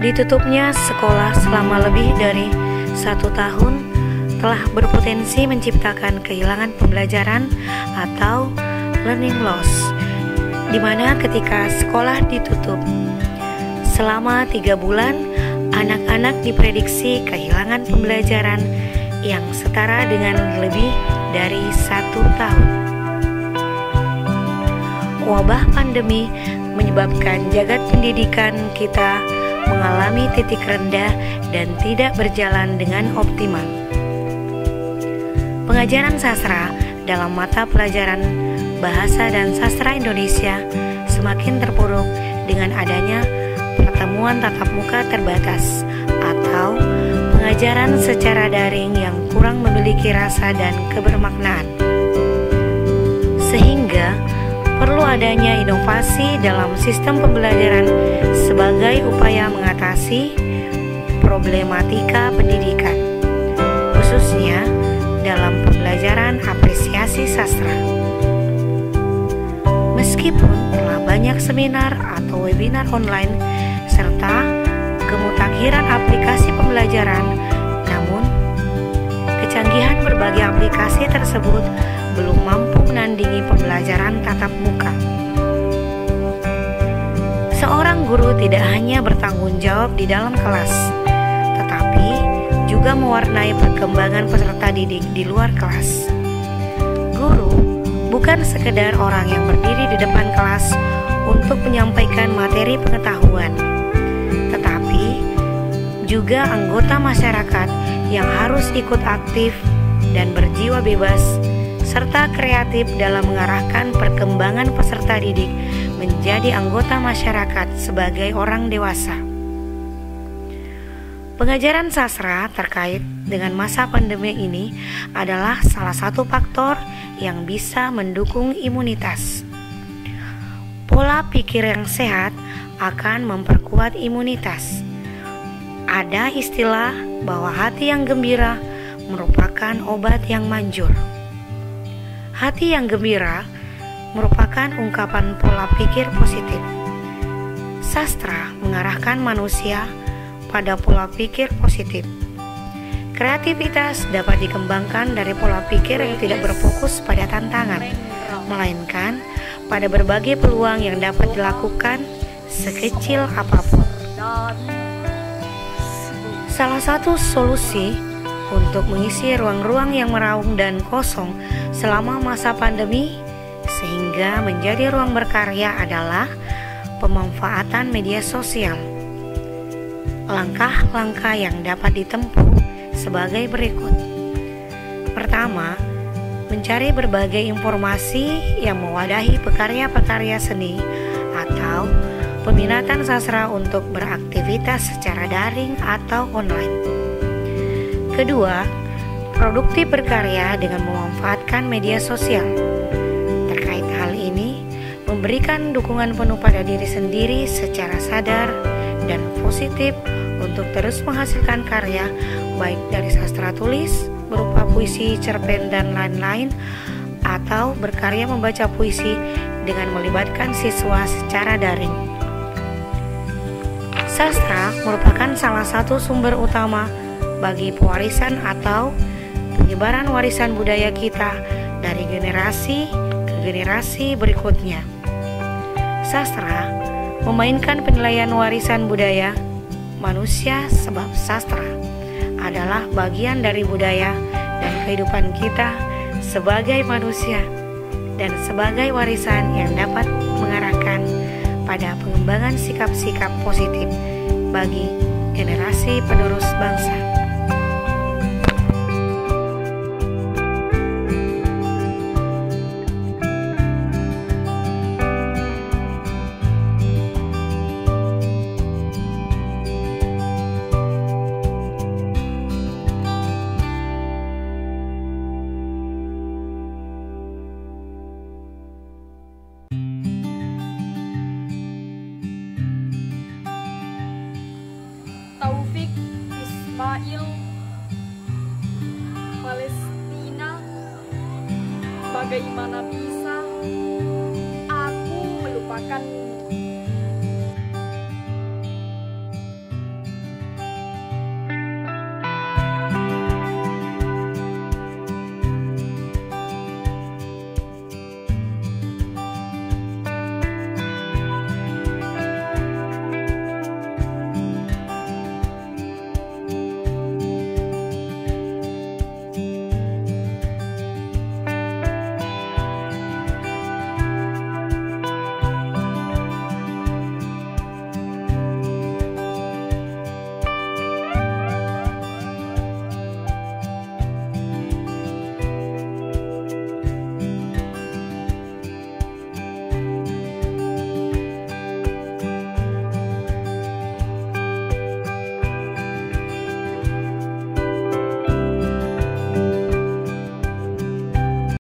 Ditutupnya sekolah selama lebih dari 1 tahun telah berpotensi menciptakan kehilangan pembelajaran atau learning loss, di mana ketika sekolah ditutup selama 3 bulan, anak-anak diprediksi kehilangan pembelajaran yang setara dengan lebih dari 1 tahun. Wabah pandemi menyebabkan jagat pendidikan kita mengalami titik rendah dan tidak berjalan dengan optimal. Pengajaran sastra dalam mata pelajaran Bahasa dan Sastra Indonesia semakin terpuruk dengan adanya pertemuan tatap muka terbatas atau pengajaran secara daring yang kurang memiliki rasa dan kebermaknaan. Sehingga perlu adanya inovasi dalam sistem pembelajaran sebagai upaya mengatasi problematika pendidikan, khususnya dalam pembelajaran apresiasi sastra. Meskipun telah banyak seminar atau webinar online serta kemutakhiran aplikasi pembelajaran, namun kecanggihan berbagai aplikasi tersebut belum mampu menandingi pembelajaran tatap muka. Seorang guru tidak hanya bertanggung jawab di dalam kelas, tetapi juga mewarnai perkembangan peserta didik di luar kelas. Guru bukan sekedar orang yang berdiri di depan kelas untuk menyampaikan materi pengetahuan, tetapi juga anggota masyarakat yang harus ikut aktif dan berjiwa bebas serta kreatif dalam mengarahkan perkembangan peserta didik menjadi anggota masyarakat sebagai orang dewasa. Pengajaran sastra terkait dengan masa pandemi ini adalah salah satu faktor yang bisa mendukung imunitas. Pola pikir yang sehat akan memperkuat imunitas. Ada istilah bahwa hati yang gembira merupakan obat yang manjur. Hati yang gembira merupakan ungkapan pola pikir positif. Sastra mengarahkan manusia pada pola pikir positif. Kreativitas dapat dikembangkan dari pola pikir yang tidak berfokus pada tantangan, melainkan pada berbagai peluang yang dapat dilakukan sekecil apapun. Salah satu solusi untuk mengisi ruang-ruang yang meraung dan kosong selama masa pandemi sehingga menjadi ruang berkarya adalah pemanfaatan media sosial. Langkah-langkah yang dapat ditempuh sebagai berikut. Pertama, mencari berbagai informasi yang mewadahi pekarya-pekarya seni atau peminatan sastra untuk beraktivitas secara daring atau online. Kedua, produktif berkarya dengan memanfaatkan media sosial. Terkait hal ini, memberikan dukungan penuh pada diri sendiri secara sadar dan positif untuk terus menghasilkan karya baik dari sastra tulis berupa puisi, cerpen, dan lain-lain, atau berkarya membaca puisi dengan melibatkan siswa secara daring. Sastra merupakan salah satu sumber utama bagi pewarisan atau penyebaran warisan budaya kita dari generasi ke generasi berikutnya. Sastra memainkan penilaian warisan budaya manusia sebab sastra adalah bagian dari budaya dan kehidupan kita sebagai manusia dan sebagai warisan yang dapat mengarahkan pada pengembangan sikap-sikap positif bagi generasi penerus bangsa. Taufik Ismail, Palestina. Bagaimana bisa aku melupakan